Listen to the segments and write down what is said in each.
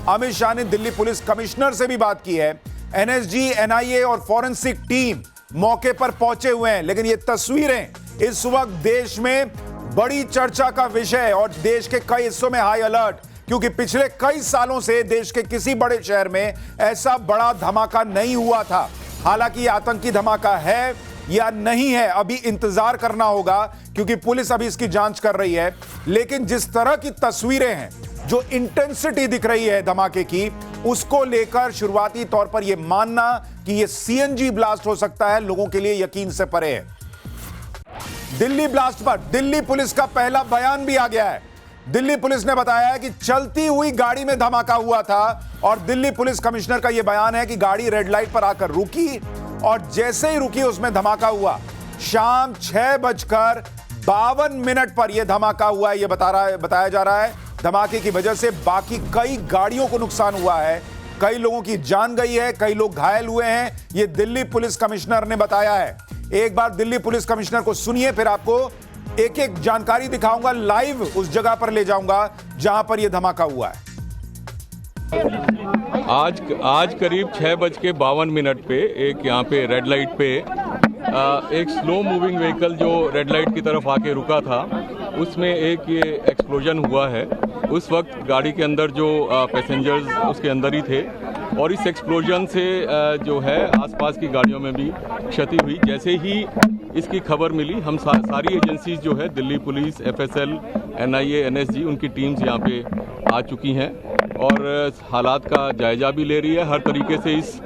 अमित शाह ने Delhi police commissioner से भी बात की है। एनएसजी, एनआईए और फॉरेंसिक टीम मौके पर पहुंचे हुए हैं। लेकिन ये तस्वीरें इस वक्त देश में बड़ी चर्चा का विषय है और देश के कई हिस्सों में हाई अलर्ट, क्योंकि पिछले कई सालों से देश के किसी बड़े शहर में ऐसा बड़ा धमाका नहीं हुआ था। हालांकि ये आतंकी धमाका है या नहीं है, अभी इंतजार करना होगा, क्योंकि पुलिस अभी इसकी जांच कर रही है। लेकिन जिस तरह की तस्वीरें हैं, जो इंटेंसिटी दिख रही है धमाके की, उसको लेकर शुरुआती तौर पर यह मानना कि यह सीएनजी ब्लास्ट हो सकता है, लोगों के लिए यकीन से परे है। दिल्ली ब्लास्ट पर दिल्ली पुलिस का पहला बयान भी आ गया है। दिल्ली पुलिस ने बताया है कि चलती हुई गाड़ी में धमाका हुआ था और दिल्ली पुलिस कमिश्नर का यह बयान है कि गाड़ी रेड लाइट पर आकर रुकी और जैसे ही रुकी उसमें धमाका हुआ। शाम 6:52 पर यह धमाका हुआ है, यह बताया जा रहा है। धमाके की वजह से बाकी कई गाड़ियों को नुकसान हुआ है, कई लोगों की जान गई है, कई लोग घायल हुए हैं, यह दिल्ली पुलिस कमिश्नर ने बताया है। एक बार दिल्ली पुलिस कमिश्नर को सुनिए, फिर आपको एक एक जानकारी दिखाऊंगा, लाइव उस जगह पर ले जाऊंगा जहां पर यह धमाका हुआ है। आज करीब 6:52 पे एक यहाँ पे रेड लाइट पे एक स्लो मूविंग व्हीकल जो रेड लाइट की तरफ आके रुका था, उसमें एक ये एक्सप्लोजन हुआ है। उस वक्त गाड़ी के अंदर जो पैसेंजर्स उसके अंदर ही थे और इस एक्सप्लोजन से जो है आसपास की गाड़ियों में भी क्षति हुई। जैसे ही इसकी खबर मिली, हम सारी एजेंसीज जो है, Delhi police, FSL, NIA, NSG, उनकी टीम्स यहाँ पे आ चुकी हैं और हालात का जायजा भी ले रही है। हर तरीके से इस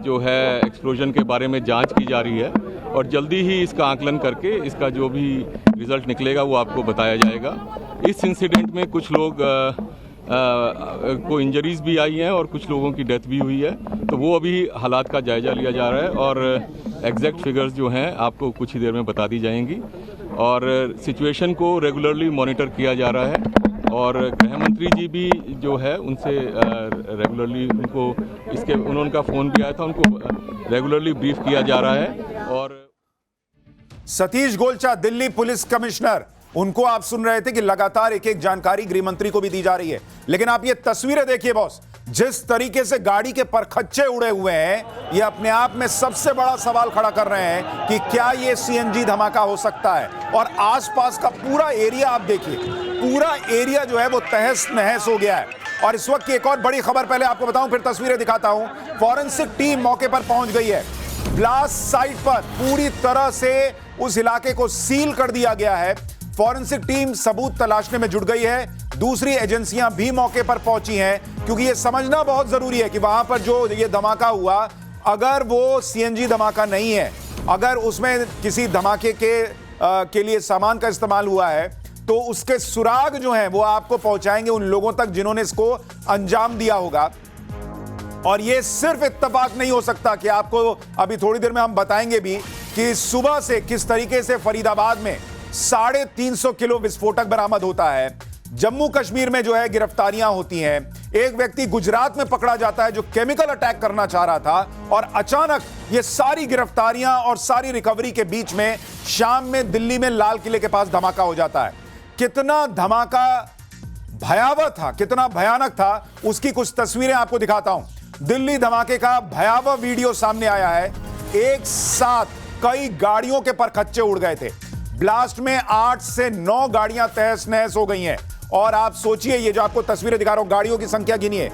जो है एक्सप्लोजन के बारे में जांच की जा रही है और जल्दी ही इसका आकलन करके इसका जो भी रिजल्ट निकलेगा वो आपको बताया जाएगा। इस इंसिडेंट में कुछ लोग को इंजरीज भी आई हैं और कुछ लोगों की डेथ भी हुई है, तो वो अभी हालात का जायजा लिया जा रहा है और एग्जैक्ट फिगर्स जो हैं आपको कुछ ही देर में बता दी जाएंगी। और सिचुएशन को रेगुलरली मॉनिटर किया जा रहा है और गृह मंत्री जी भी जो है उनसे रेगुलरली उनका फ़ोन भी आया था, उनको रेगुलरली ब्रीफ किया जा रहा है। और सतीश गोलचा, दिल्ली पुलिस कमिश्नर, उनको आप सुन रहे थे कि लगातार एक एक जानकारी गृह मंत्री को भी दी जा रही है। लेकिन आप ये तस्वीरें देखिए बॉस, जिस तरीके से गाड़ी के परखच्चे उड़े हुए हैं, ये अपने आप में सबसे बड़ा सवाल खड़ा कर रहे हैं कि क्या ये सीएनजी धमाका हो सकता है। और आसपास का पूरा एरिया आप देखिए, पूरा एरिया जो है वो तहस नहस हो गया है। और इस वक्त की एक और बड़ी खबर पहले आपको बताऊं, फिर तस्वीरें दिखाता हूं। फॉरेंसिक टीम मौके पर पहुंच गई है। ब्लास्ट साइट पर पूरी तरह से उस इलाके को सील कर दिया गया है। फॉरेंसिक टीम सबूत तलाशने में जुट गई है। दूसरी एजेंसियां भी मौके पर पहुंची हैं, क्योंकि यह समझना बहुत जरूरी है कि वहां पर जो ये धमाका हुआ, अगर वो सीएनजी धमाका नहीं है, अगर उसमें किसी धमाके के लिए सामान का इस्तेमाल हुआ है, तो उसके सुराग जो हैं वो आपको पहुंचाएंगे उन लोगों तक जिन्होंने इसको अंजाम दिया होगा। और ये सिर्फ इत्तेफाक नहीं हो सकता कि आपको अभी थोड़ी देर में हम बताएंगे भी कि सुबह से किस तरीके से फरीदाबाद में 350 किलो विस्फोटक बरामद होता है। जम्मू कश्मीर में जो है गिरफ्तारियां होती हैं। एक व्यक्ति गुजरात में पकड़ा जाता है जो केमिकल अटैक करना चाह रहा था, और अचानक ये सारी गिरफ्तारियां और सारी रिकवरी के बीच में शाम में दिल्ली में लाल किले के पास धमाका हो जाता है। कितना धमाका भयावह था, कितना भयानक था, उसकी कुछ तस्वीरें आपको दिखाता हूं। दिल्ली धमाके का भयावह वीडियो सामने आया है। एक साथ कई गाड़ियों के परखच्चे उड़ गए थे। ब्लास्ट में 8 से 9 गाड़ियां तहस नहस हो गई हैं। और आप सोचिए, ये जो आपको तस्वीरें दिखा रहा हूं, गाड़ियों की संख्या गिनिए,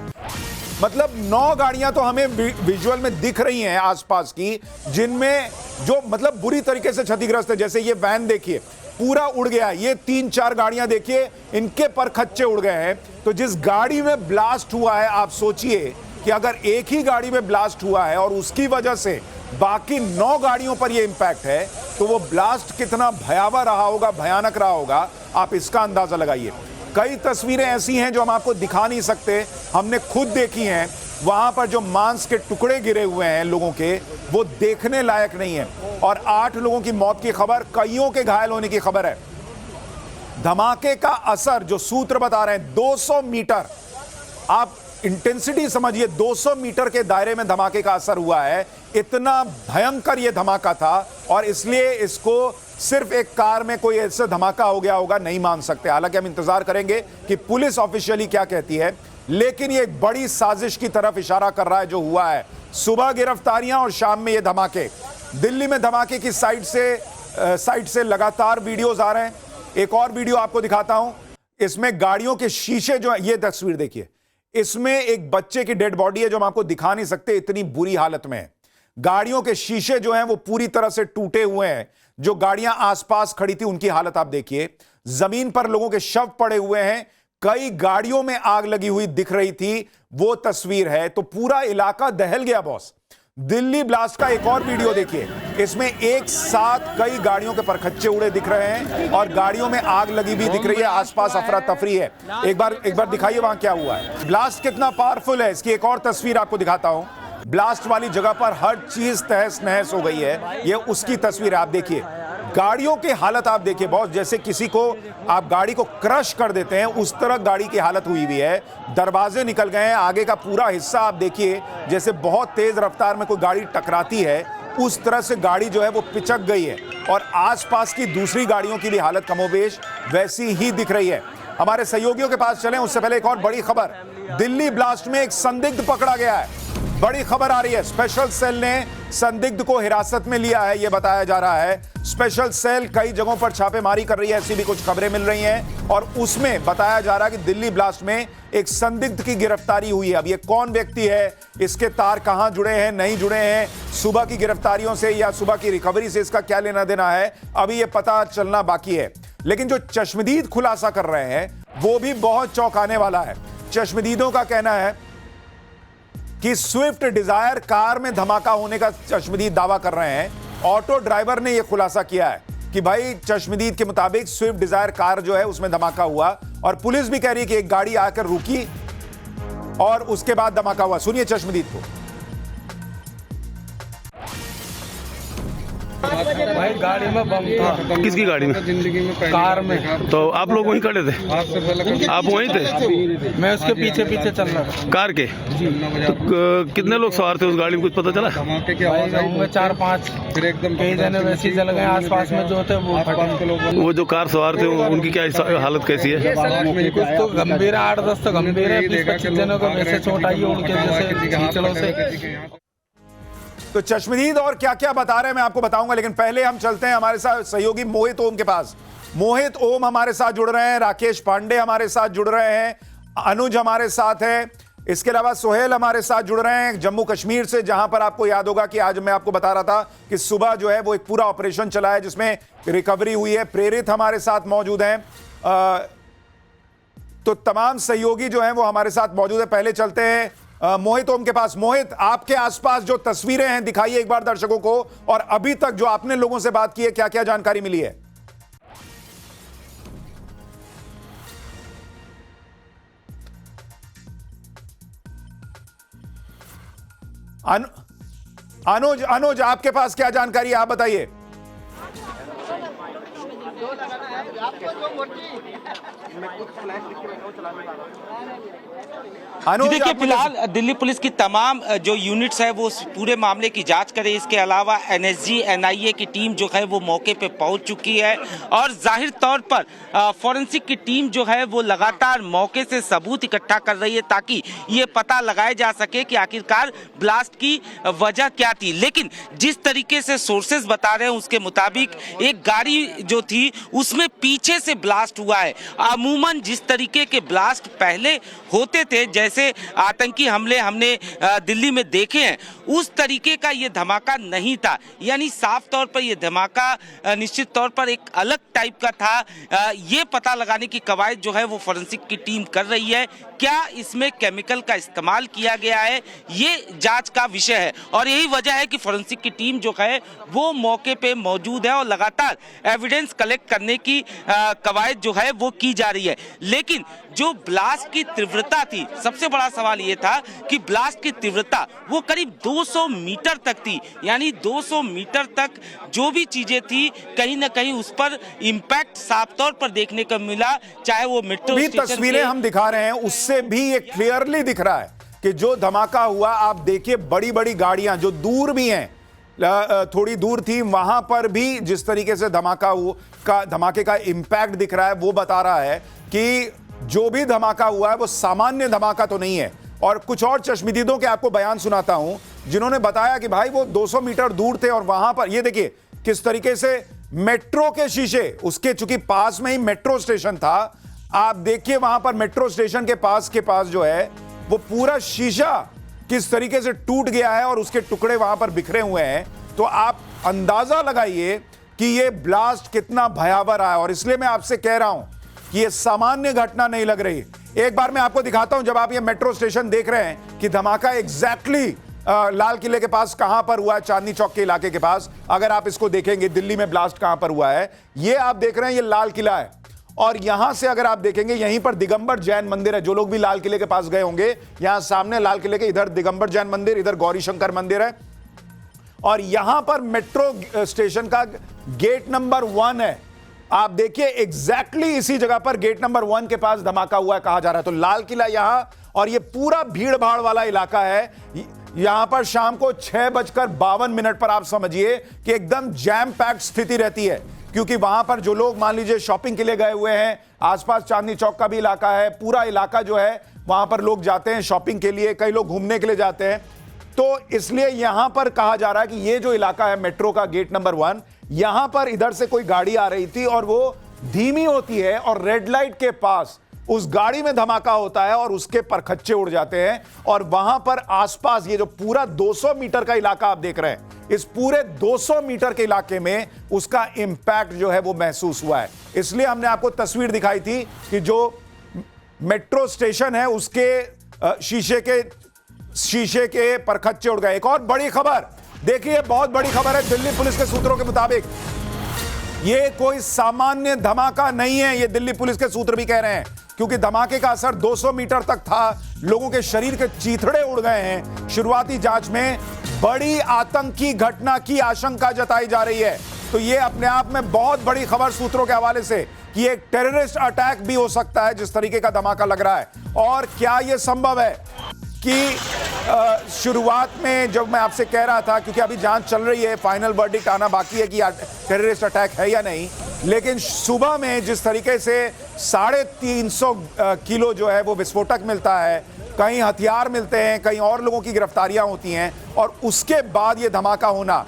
मतलब 9 गाड़ियां तो हमें विजुअल में दिख रही हैं आसपास की, जिनमें जो मतलब बुरी तरीके से क्षतिग्रस्त है। जैसे ये वैन देखिए, पूरा उड़ गया। ये 3-4 गाड़ियां देखिए, इनके परखच्चे उड़ गए हैं। तो जिस गाड़ी में ब्लास्ट हुआ है, आप सोचिए कि अगर एक ही गाड़ी में ब्लास्ट हुआ है और उसकी वजह से बाकी 9 गाड़ियों पर यह इंपैक्ट है, तो वो ब्लास्ट कितना भयावह रहा होगा, भयानक रहा होगा, आप इसका अंदाजा लगाइए। कई तस्वीरें ऐसी हैं जो हम आपको दिखा नहीं सकते, हमने खुद देखी हैं। वहां पर जो मांस के टुकड़े गिरे हुए हैं लोगों के, वो देखने लायक नहीं है। और 8 लोगों की मौत की खबर, कईयों के घायल होने की खबर है। धमाके का असर जो सूत्र बता रहे हैं, 200 मीटर, आप इंटेंसिटी समझिए, 200 मीटर के दायरे में धमाके का असर हुआ है। इतना भयंकर यह धमाका था और इसलिए इसको सिर्फ एक कार में कोई ऐसा धमाका हो गया होगा नहीं मान सकते। हालांकि हम इंतजार करेंगे कि पुलिस ऑफिशियली क्या कहती है। लेकिन ये एक बड़ी साजिश की तरफ इशारा कर रहा है जो हुआ है। सुबह गिरफ्तारियां और शाम में ये धमाके। दिल्ली में धमाके की साइड से लगातार वीडियोस आ रहे हैं। एक और वीडियो आपको दिखाता हूं। इसमें गाड़ियों के शीशे जो है, ये तस्वीर देखिए, इसमें एक बच्चे की डेड बॉडी है जो हम आपको दिखा नहीं सकते, इतनी बुरी हालत में है। गाड़ियों के शीशे जो हैं वो पूरी तरह से टूटे हुए हैं। जो गाड़ियां आसपास खड़ी थी उनकी हालत आप देखिए। जमीन पर लोगों के शव पड़े हुए हैं। कई गाड़ियों में आग लगी हुई दिख रही थी, वो तस्वीर है। तो पूरा इलाका दहल गया बॉस। दिल्ली ब्लास्ट का एक और वीडियो देखिए। इसमें एक साथ कई गाड़ियों के परखच्चे उड़े दिख रहे हैं और गाड़ियों में आग लगी भी दिख रही है। आसपास अफरा तफरी है। एक बार दिखाइए वहां क्या हुआ है। ब्लास्ट कितना पावरफुल है, इसकी एक और तस्वीर आपको दिखाता हूं। ब्लास्ट वाली जगह पर हर चीज तहस नहस हो गई है। ये उसकी तस्वीर है। आप देखिए गाड़ियों की हालत, आप देखिए बहुत, जैसे किसी को आप गाड़ी को क्रश कर देते हैं उस तरह गाड़ी की हालत हुई हुई है। दरवाजे निकल गए हैं। आगे का पूरा हिस्सा आप देखिए, जैसे बहुत तेज रफ्तार में कोई गाड़ी टकराती है उस तरह से गाड़ी जो है वो पिचक गई है। और आसपास की दूसरी गाड़ियों की भी हालत कमोबेश वैसी ही दिख रही है। हमारे सहयोगियों के पास चलें उससे पहले एक और बड़ी खबर। दिल्ली ब्लास्ट में एक संदिग्ध पकड़ा गया है। बड़ी खबर आ रही है। स्पेशल सेल ने संदिग्ध को हिरासत में लिया है, यह बताया जा रहा है। स्पेशल सेल कई जगहों पर छापेमारी कर रही है, ऐसी भी कुछ खबरें मिल रही हैं। और उसमें बताया जा रहा है कि दिल्ली ब्लास्ट में एक संदिग्ध की गिरफ्तारी हुई है। अब ये कौन व्यक्ति है, इसके तार कहां जुड़े हैं, नहीं जुड़े हैं, सुबह की गिरफ्तारियों से या सुबह की रिकवरी से इसका क्या लेना देना है, अभी ये पता चलना बाकी है। लेकिन जो चश्मदीद खुलासा कर रहे हैं वो भी बहुत चौंकाने वाला है। चश्मदीदों का कहना है कि स्विफ्ट डिजायर कार में धमाका होने का चश्मदीद दावा कर रहे हैं। ऑटो ड्राइवर ने यह खुलासा किया है कि भाई चश्मदीद के मुताबिक स्विफ्ट डिजायर कार जो है उसमें धमाका हुआ। और पुलिस भी कह रही है कि एक गाड़ी आकर रुकी और उसके बाद धमाका हुआ। सुनिए चश्मदीद को। भाई गाड़ी में बम था। किसकी गाड़ी में? जिंदगी में कार में। तो आप लोग वहीं खड़े थे? आप वहीं थे? मैं उसके पीछे पीछे चल रहा था। कार के? तो कितने लोग सवार थे उस गाड़ी में, कुछ पता चला? भाई 4-5 फिर एकदम कई जने वैसे ही जल गए। आसपास में जो थे वो फटे। वो जो कार सवार थे उनकी क्या हालत कैसी है? कुछ तो गंभीर है, 8-10 तो गंभीर है। 20-25 जनों को वैसे चोट आई है उनके जैसे खींचड़ों से। तो चश्मदीद और क्या क्या बता रहे हैं मैं आपको बताऊंगा, लेकिन पहले हम चलते हैं हमारे साथ सहयोगी मोहित ओम के पास। मोहित ओम हमारे साथ जुड़ रहे हैं, राकेश पांडे हमारे साथ जुड़ रहे हैं, अनुज हमारे साथ है, इसके अलावा सोहेल हमारे साथ जुड़ रहे हैं जम्मू कश्मीर से, जहां पर आपको याद होगा कि आज मैं आपको बता रहा था कि सुबह जो है वो एक पूरा ऑपरेशन चला है जिसमें रिकवरी हुई है। प्रेरित हमारे साथ मौजूद हैं। तो तमाम सहयोगी जो हैं वो हमारे साथ मौजूद है। पहले चलते हैं मोहित ओम के पास। मोहित, आपके आसपास जो तस्वीरें हैं दिखाइए एक बार दर्शकों को, और अभी तक जो आपने लोगों से बात की है क्या क्या जानकारी मिली है? अनुज आपके पास क्या जानकारी है, आप बताइए। देखिए, फिलहाल दिल्ली पुलिस की तमाम जो यूनिट्स है वो पूरे मामले की जांच करे। इसके अलावा एनएसजी एनआईए की टीम जो है वो मौके पे पहुंच चुकी है और जाहिर तौर पर फॉरेंसिक की टीम जो है वो लगातार मौके से सबूत इकट्ठा कर रही है ताकि ये पता लगाया जा सके कि आखिरकार ब्लास्ट की वजह क्या थी। लेकिन जिस तरीके से सोर्सेज बता रहे हैं उसके मुताबिक एक गाड़ी जो थी उसमें पीछे से ब्लास्ट हुआ है। अमूमन जिस तरीके के ब्लास्ट पहले होते थे, जैसे आतंकी हमले हमने दिल्ली में देखे हैं, उस तरीके का ये धमाका नहीं था। यानी साफ तौर पर ये धमाका निश्चित तौर पर एक अलग टाइप का था। ये पता लगाने की कवायद जो है वो फॉरेंसिक की टीम कर रही है। क्या इसमें केमिकल का इस्तेमाल किया गया है, ये जांच का विषय है और यही वजह है कि फॉरेंसिक की टीम जो है वो मौके पे मौजूद है और लगातार एविडेंस कलेक्ट करने की कवायद जो है वो की जा रही है। लेकिन जो ब्लास्ट की तीव्रता थी, सबसे बड़ा सवाल ये था कि ब्लास्ट की तीव्रता वो करीब 200 मीटर तक थी। यानी 200 मीटर तक जो भी चीजें थी कहीं ना कहीं उस पर इम्पैक्ट साफ तौर पर देखने को मिला। चाहे वो मेट्रो स्टेशन तस्वीरें हम दिखा रहे हैं उससे भी ये क्लियरली दिख रहा है कि जो धमाका हुआ, आप देखिए बड़ी बड़ी गाड़ियां जो दूर भी हैं, थोड़ी दूर थी, वहां पर भी जिस तरीके से धमाके का इंपैक्ट दिख रहा है वो बता रहा है कि जो भी धमाका हुआ है वो सामान्य धमाका तो नहीं है। और कुछ और चश्मदीदों के आपको बयान सुनाता हूं जिन्होंने बताया कि भाई वो 200 मीटर दूर थे और वहां पर ये देखिए किस तरीके से मेट्रो के शीशे, उसके चूंकि पास में ही मेट्रो स्टेशन था, आप देखिए वहां पर मेट्रो स्टेशन के पास जो है वो पूरा शीशा किस तरीके से टूट गया है और उसके टुकड़े वहां पर बिखरे हुए हैं। तो आप अंदाजा लगाइए कि ये ब्लास्ट कितना भयावह रहा है। और इसलिए मैं आपसे कह रहा हूं कि ये सामान्य घटना नहीं लग रही। एक बार मैं आपको दिखाता हूं, जब आप ये मेट्रो स्टेशन देख रहे हैं कि धमाका एग्जैक्टली लाल किले के पास कहां पर हुआ है, चांदनी चौक के इलाके के पास। अगर आप इसको देखेंगे दिल्ली में ब्लास्ट कहां पर हुआ है, ये आप देख रहे हैं, ये लाल किला है। और यहां से अगर आप देखेंगे यहीं पर दिगंबर जैन मंदिर है। जो लोग भी लाल किले के पास गए होंगे, यहां सामने लाल किले के इधर दिगंबर जैन मंदिर, इधर गौरी शंकर मंदिर है। और यहां पर मेट्रो स्टेशन का गेट नंबर 1 है। आप देखिए एग्जैक्टली इसी जगह पर गेट नंबर 1 के पास धमाका हुआ है कहा जा रहा है। तो लाल किला यहां, और ये पूरा भीड़ भाड़ वाला इलाका है। यहां पर शाम को 6:52 पर आप समझिए कि एकदम जैम पैक्ड स्थिति रहती है, क्योंकि वहां पर जो लोग मान लीजिए शॉपिंग के लिए गए हुए हैं, आसपास चांदनी चौक का भी इलाका है, पूरा इलाका जो है वहां पर लोग जाते हैं शॉपिंग के लिए, कई लोग घूमने के लिए जाते हैं। तो इसलिए यहां पर कहा जा रहा है कि ये जो इलाका है मेट्रो का गेट नंबर 1, यहां पर इधर से कोई गाड़ी आ रही थी और वो धीमी होती है और रेड लाइट के पास उस गाड़ी में धमाका होता है और उसके परखच्चे उड़ जाते हैं। और वहां पर आसपास ये जो पूरा 200 मीटर का इलाका आप देख रहे हैं, इस पूरे 200 मीटर के इलाके में उसका इंपैक्ट जो है वो महसूस हुआ है। इसलिए हमने आपको तस्वीर दिखाई थी कि जो मेट्रो स्टेशन है उसके शीशे के परखच्चे उड़ गए। एक और बड़ी खबर देखिए, बहुत बड़ी खबर है। दिल्ली पुलिस के सूत्रों के मुताबिक ये कोई सामान्य धमाका नहीं है, ये दिल्ली पुलिस के सूत्र भी कह रहे हैं, क्योंकि धमाके का असर 200 मीटर तक था। लोगों के शरीर के चीथड़े उड़ गए हैं। शुरुआती जांच में बड़ी आतंकी घटना की आशंका जताई जा रही है। तो ये अपने आप में बहुत बड़ी खबर सूत्रों के हवाले से कि एक टेररिस्ट अटैक भी हो सकता है जिस तरीके का धमाका लग रहा है। और क्या यह संभव है कि शुरुआत में जब मैं आपसे कह रहा था, क्योंकि अभी जांच चल रही है, फाइनल वर्डिक्ट आना बाकी है कि टेररिस्ट अटैक है या नहीं, लेकिन सुबह में जिस तरीके से 350 किलो जो है वो विस्फोटक मिलता है, कहीं हथियार मिलते हैं, कहीं और लोगों की गिरफ्तारियां होती हैं, और उसके बाद ये धमाका होना,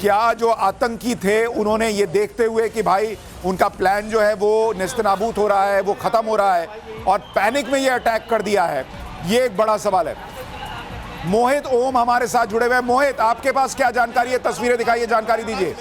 क्या जो आतंकी थे उन्होंने ये देखते हुए कि भाई उनका प्लान जो है वो नेस्तनाबूद हो रहा है, वो खत्म हो रहा है, और पैनिक में ये अटैक कर दिया है, ये एक बड़ा सवाल है। मोहित ओम हमारे साथ जुड़े हुए हैं। मोहित, आपके पास क्या जानकारी है? तस्वीरें दिखाइए, जानकारी दीजिए।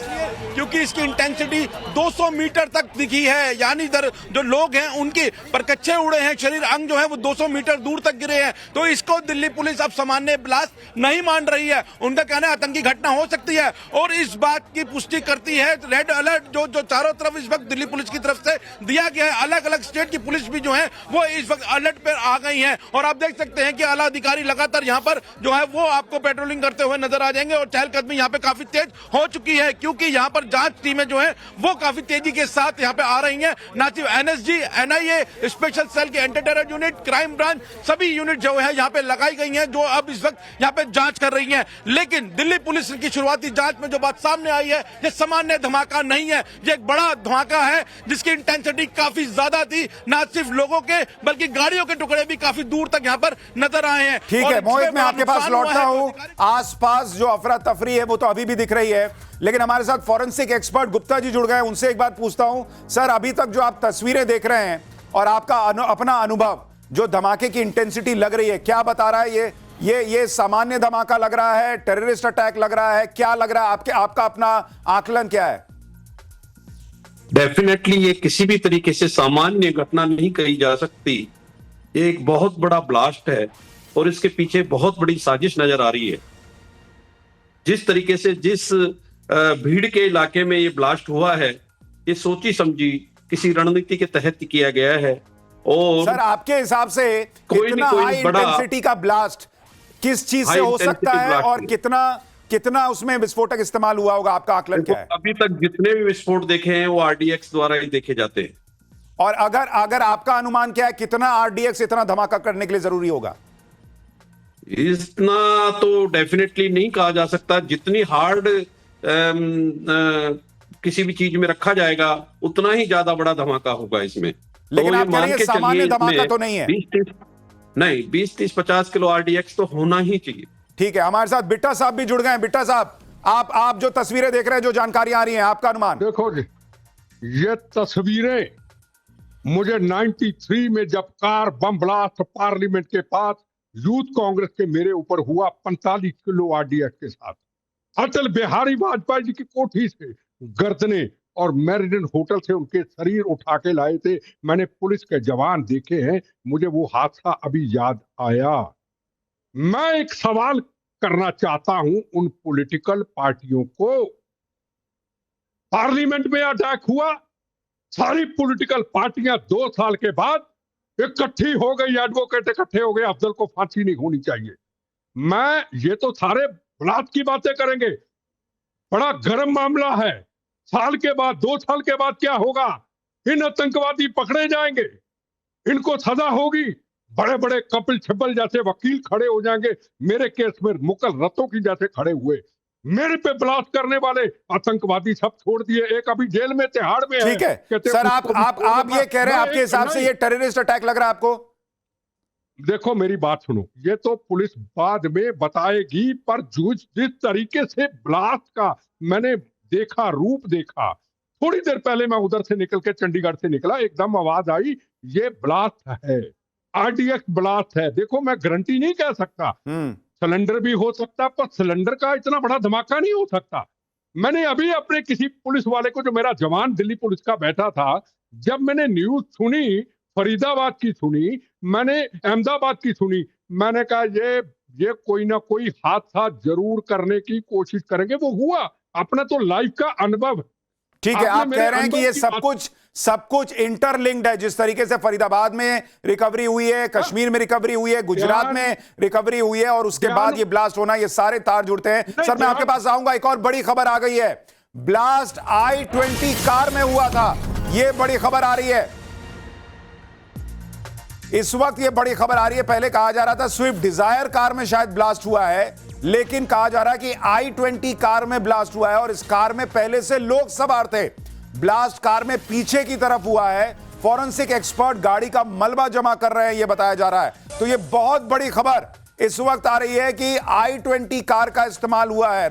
क्योंकि इसकी इंटेंसिटी 200 मीटर तक दिखी है, यानी इधर जो लोग हैं उनके परकच्चे उड़े हैं, शरीर अंग जो है वो 200 मीटर दूर तक गिरे हैं। तो इसको दिल्ली पुलिस अब सामान्य ब्लास्ट नहीं मान रही है। उनका कहना है आतंकी घटना हो सकती है, और इस बात की पुष्टि करती है रेड अलर्ट जो चारों तरफ इस वक्त दिल्ली पुलिस की तरफ से दिया गया है। अलग अलग स्टेट की पुलिस भी जो है वो इस वक्त अलर्ट पर आ गई है। और आप देख सकते हैं कि आला अधिकारी लगातार यहाँ पर जो है वो आपको पेट्रोलिंग करते हुए नजर आ जाएंगे, और चहलकदमी यहाँ पे काफी तेज हो चुकी है, क्योंकि यहाँ पर जांच टीमें जो है वो काफी तेजी के साथ यहाँ पे आ रही हैं। ना सिर्फ एनएसजी, एनआईए, स्पेशल सेल की anti terror unit, crime branch, सभी यूनिट जो है यहाँ पे लगाई गई हैं, जो अब इस वक्त यहाँ पे जांच कर रही हैं। लेकिन दिल्ली पुलिस की शुरुआती जांच में जो बात सामने आई है, ये सामान्य धमाका नहीं है, ये एक बड़ा धमाका है जिसकी इंटेंसिटी काफी ज्यादा थी। ना सिर्फ लोगों के बल्कि गाड़ियों के टुकड़े भी काफी दूर तक यहाँ पर नजर आए हैं। ठीक है मोहित, मैं आपके पास लौटता हूं। आसपास जो अफरा तफरी है वो तो अभी भी दिख रही है, लेकिन हमारे साथ फॉरेंसिक एक्सपर्ट गुप्ता जी जुड़ गए हैं। उनसे एक बात पूछता हूं, सर अभी तक जो आप तस्वीरें देख रहे हैं और आपका अपना अनुभव, जो धमाके की इंटेंसिटी लग रही है, क्या बता रहा है? ये सामान्य धमाका लग रहा है, टेररिस्ट अटैक लग रहा है, क्या लग रहा है? आपका अपना आकलन क्या है? डेफिनेटली ये किसी भी तरीके से सामान्य घटना नहीं कही जा सकती। ये एक बहुत बड़ा ब्लास्ट है और इसके पीछे बहुत बड़ी साजिश नजर आ रही है। जिस तरीके से जिस भीड़ के इलाके में ये ब्लास्ट हुआ है, ये सोची समझी किसी रणनीति के तहत किया गया है। और सर आपके हिसाब से इतना हाई इंटेंसिटी का ब्लास्ट किस चीज से हो सकता है, और कितना उसमें विस्फोटक इस्तेमाल हुआ होगा? आपका आकलन क्या है? अभी तक जितने भी विस्फोट देखे हैं वो आरडीएक्स द्वारा ही देखे जाते हैं। और अगर आपका अनुमान क्या है, कितना आरडीएक्स इतना धमाका करने के लिए जरूरी होगा? इतना तो डेफिनेटली नहीं कहा जा सकता। जितनी हार्ड किसी भी चीज में रखा जाएगा उतना ही ज्यादा बड़ा धमाका होगा इसमें। लेकिन ये आप कह रहे मान हैं के सामान्य चलिए धमाका इसमें तो नहीं है। 20-30-50 किलो RDX तो होना ही चाहिए। ठीक है, हमारे साथ बिट्टा साहब भी जुड़ गए हैं। बिट्टा साहब, आप जो तस्वीरें देख रहे हैं, जो जानकारियां आ रही हैं, आपका अनुमान? देखो जी, ये तस्वीरें मुझे 93 में जब कार बम ब्लास्ट पार्लियामेंट के पास यूथ कांग्रेस के मेरे ऊपर हुआ 45 किलो RDX के साथ, अटल बिहारी वाजपेयी जी की कोठी से गर्दने और मेरिडियन होटल से उनके शरीर उठा के लाए थे। मैंने पुलिस के जवान देखे हैं, मुझे वो हादसा अभी याद आया। मैं एक सवाल करना चाहता हूं उन पॉलिटिकल पार्टियों को। पार्लियामेंट में अटैक हुआ, सारी पॉलिटिकल पार्टियां 2 साल के बाद इकट्ठी हो गई, एडवोकेट इकट्ठे हो गए, अफजल को फांसी नहीं होनी चाहिए। ये तो सारे ब्लास्ट की बातें करेंगे, बड़ा गर्म मामला है। साल के बाद 2 साल के बाद क्या होगा? इन आतंकवादी पकड़े जाएंगे, इनको सजा होगी, बड़े बड़े कपिल सिब्बल जैसे वकील खड़े हो जाएंगे, मेरे केस में मुकल रतों की जैसे खड़े हुए। मेरे पे ब्लास्ट करने वाले आतंकवादी सब छोड़ दिए, एक अभी जेल में तिहाड़ में है। ठीक है सर, आप ये कह रहे हैं, आपके हिसाब से ये टेररिस्ट अटैक लग रहा है आपको? देखो मेरी बात सुनो, ये तो पुलिस बाद में बताएगी, पर जिस तरीके से ब्लास्ट का मैंने देखा, रूप देखा, थोड़ी देर पहले मैं उधर से निकल के चंडीगढ़ से निकला, एकदम आवाज आई ये ब्लास्ट है, RDX ब्लास्ट है। देखो मैं गारंटी नहीं कह सकता, सिलेंडर भी हो सकता, पर सिलेंडर का इतना बड़ा धमाका नहीं हो सकता। मैंने अभी अपने किसी पुलिस वाले को, जो मेरा जवान दिल्ली पुलिस का बैठा था, जब मैंने न्यूज सुनी, फरीदाबाद की सुनी, मैंने अहमदाबाद की सुनी, मैंने कहा ये कोई ना कोई हादसा जरूर करने की कोशिश करेंगे। वो हुआ, अपना तो लाइफ का अनुभव। ठीक है, आप कह रहे हैं कि ये सब कुछ इंटरलिंक्ड है। जिस तरीके से फरीदाबाद में रिकवरी हुई है, कश्मीर में रिकवरी हुई है, गुजरात में रिकवरी हुई है, और उसके बाद ये ब्लास्ट होना, ये सारे तार जुड़ते हैं। सर मैं आपके पास आऊंगा, एक और बड़ी खबर आ गई है, ब्लास्ट I-20 कार में हुआ था, ये बड़ी खबर आ रही है इस वक्त। ये बड़ी खबर आ रही है, पहले कहा जा रहा था स्विफ्ट डिजायर कार में शायद ब्लास्ट हुआ है, लेकिन कहा जा रहा है कि I-20 कार में ब्लास्ट हुआ है, और इस कार में पहले से लोग सवार थे। ब्लास्ट कार में पीछे की तरफ हुआ है, फॉरेंसिक एक्सपर्ट गाड़ी का मलबा जमा कर रहे हैं, यह बताया जा रहा है। तो यह बहुत बड़ी खबर इस वक्त आ रही है कि I-20 कार का इस्तेमाल हुआ है।